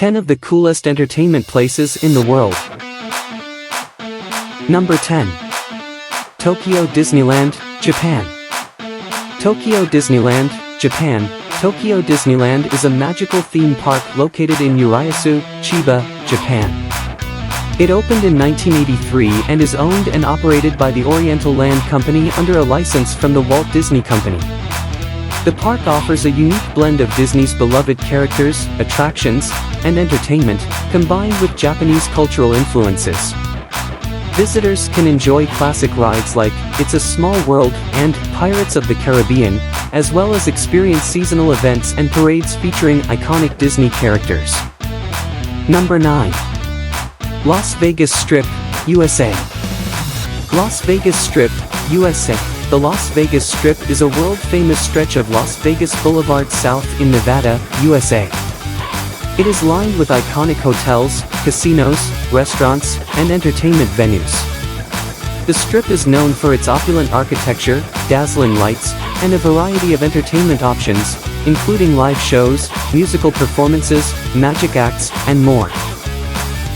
10 of the coolest entertainment places in the world. Number 10. Tokyo Disneyland, Japan. Tokyo Disneyland, Japan. Tokyo Disneyland is a magical theme park located in Urayasu, Chiba, Japan. It opened in 1983 and is owned and operated by the Oriental Land Company under a license from the Walt Disney Company. The park offers a unique blend of Disney's beloved characters, attractions, and entertainment, combined with Japanese cultural influences. Visitors can enjoy classic rides like It's a Small World and Pirates of the Caribbean, as well as experience seasonal events and parades featuring iconic Disney characters. Number 9. Las Vegas Strip, USA. Las Vegas Strip, USA. The Las Vegas Strip is a world-famous stretch of Las Vegas Boulevard South in Nevada, USA. It is lined with iconic hotels, casinos, restaurants, and entertainment venues. The Strip is known for its opulent architecture, dazzling lights, and a variety of entertainment options, including live shows, musical performances, magic acts, and more.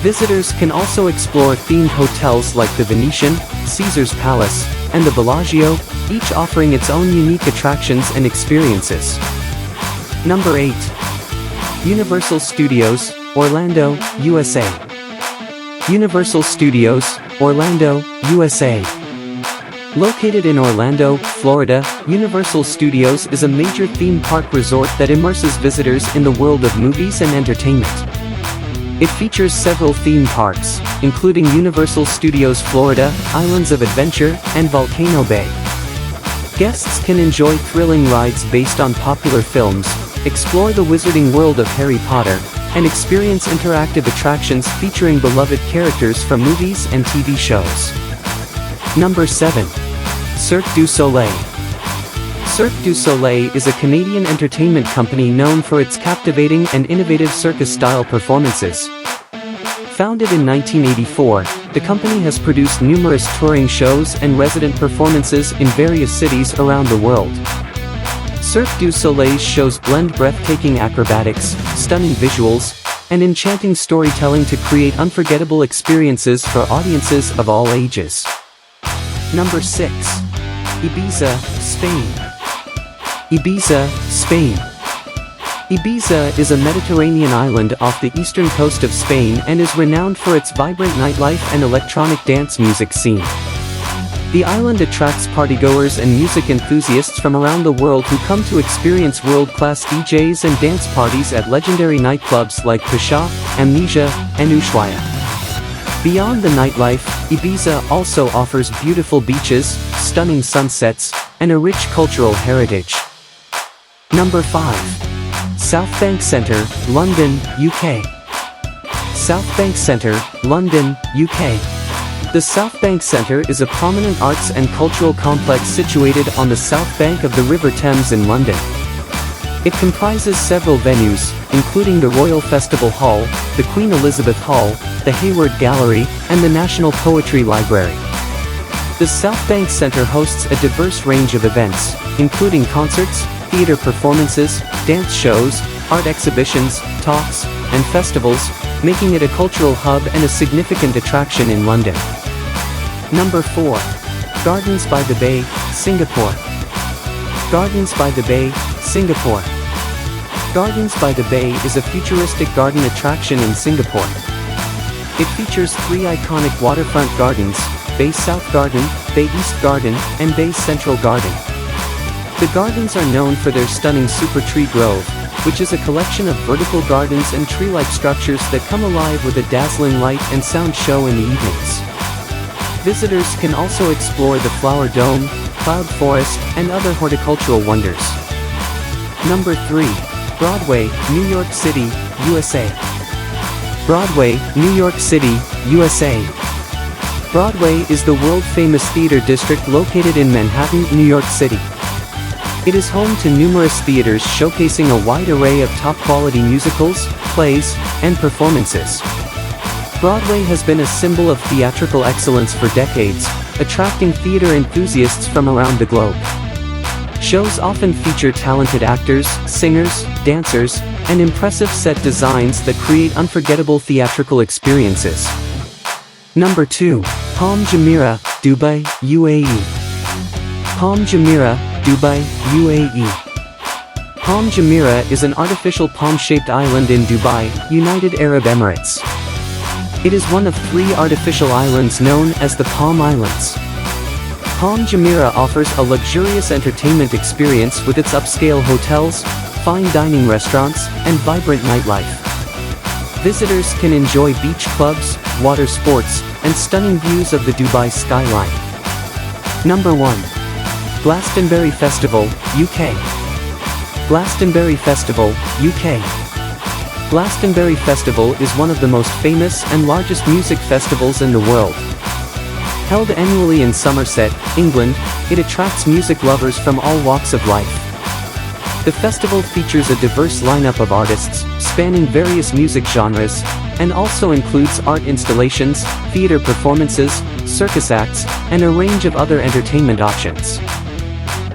Visitors can also explore themed hotels like the Venetian, Caesar's Palace, and the Bellagio, each offering its own unique attractions and experiences. Number 8. Universal Studios, Orlando, USA. Universal Studios, Orlando, USA. Located in Orlando, Florida, Universal Studios is a major theme park resort that immerses visitors in the world of movies and entertainment. It features several theme parks, including Universal Studios Florida, Islands of Adventure, and Volcano Bay. Guests can enjoy thrilling rides based on popular films, explore the wizarding world of Harry Potter, and experience interactive attractions featuring beloved characters from movies and TV shows. Number 7. Cirque du Soleil. Cirque du Soleil is a Canadian entertainment company known for its captivating and innovative circus-style performances. Founded in 1984, the company has produced numerous touring shows and resident performances in various cities around the world. Cirque du Soleil's shows blend breathtaking acrobatics, stunning visuals, and enchanting storytelling to create unforgettable experiences for audiences of all ages. Number 6. Ibiza, Spain. Ibiza, Spain. Ibiza is a Mediterranean island off the eastern coast of Spain and is renowned for its vibrant nightlife and electronic dance music scene. The island attracts partygoers and music enthusiasts from around the world who come to experience world-class DJs and dance parties at legendary nightclubs like Pacha, Amnesia, and Ushuaia. Beyond the nightlife, Ibiza also offers beautiful beaches, stunning sunsets, and a rich cultural heritage. Number 5. Southbank Centre, London, UK. Southbank Centre, London, UK. The Southbank Centre is a prominent arts and cultural complex situated on the south bank of the River Thames in London. It comprises several venues, including the Royal Festival Hall, the Queen Elizabeth Hall, the Hayward Gallery, and the National Poetry Library. The Southbank Centre hosts a diverse range of events, including concerts, theatre performances, dance shows, art exhibitions, talks, and festivals, making it a cultural hub and a significant attraction in London. Number 4. Gardens by the Bay, Singapore. Gardens by the Bay, Singapore. Gardens by the Bay is a futuristic garden attraction in Singapore. It features 3 iconic waterfront gardens, Bay South Garden, Bay East Garden, and Bay Central Garden. The gardens are known for their stunning Super Tree Grove, which is a collection of vertical gardens and tree-like structures that come alive with a dazzling light and sound show in the evenings. Visitors can also explore the Flower Dome, Cloud Forest, and other horticultural wonders. Number 3. Broadway, New York City, USA. Broadway, New York City, USA. Broadway is the world-famous theater district located in Manhattan, New York City. It is home to numerous theaters showcasing a wide array of top-quality musicals, plays, and performances. Broadway has been a symbol of theatrical excellence for decades, attracting theater enthusiasts from around the globe. Shows often feature talented actors, singers, dancers, and impressive set designs that create unforgettable theatrical experiences. Number 2. Palm Jumeirah, Dubai, UAE. Palm Jumeirah, Dubai, UAE. Palm Jumeirah is an artificial palm-shaped island in Dubai, United Arab Emirates. It is one of 3 artificial islands known as the Palm Islands. Palm Jumeirah offers a luxurious entertainment experience with its upscale hotels, fine dining restaurants, and vibrant nightlife. Visitors can enjoy beach clubs, water sports, and stunning views of the Dubai skyline. Number 1. Glastonbury Festival, UK. Glastonbury Festival, UK. Glastonbury Festival is one of the most famous and largest music festivals in the world. Held annually in Somerset, England, it attracts music lovers from all walks of life. The festival features a diverse lineup of artists, spanning various music genres, and also includes art installations, theater performances, circus acts, and a range of other entertainment options.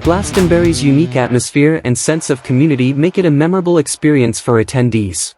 Glastonbury's unique atmosphere and sense of community make it a memorable experience for attendees.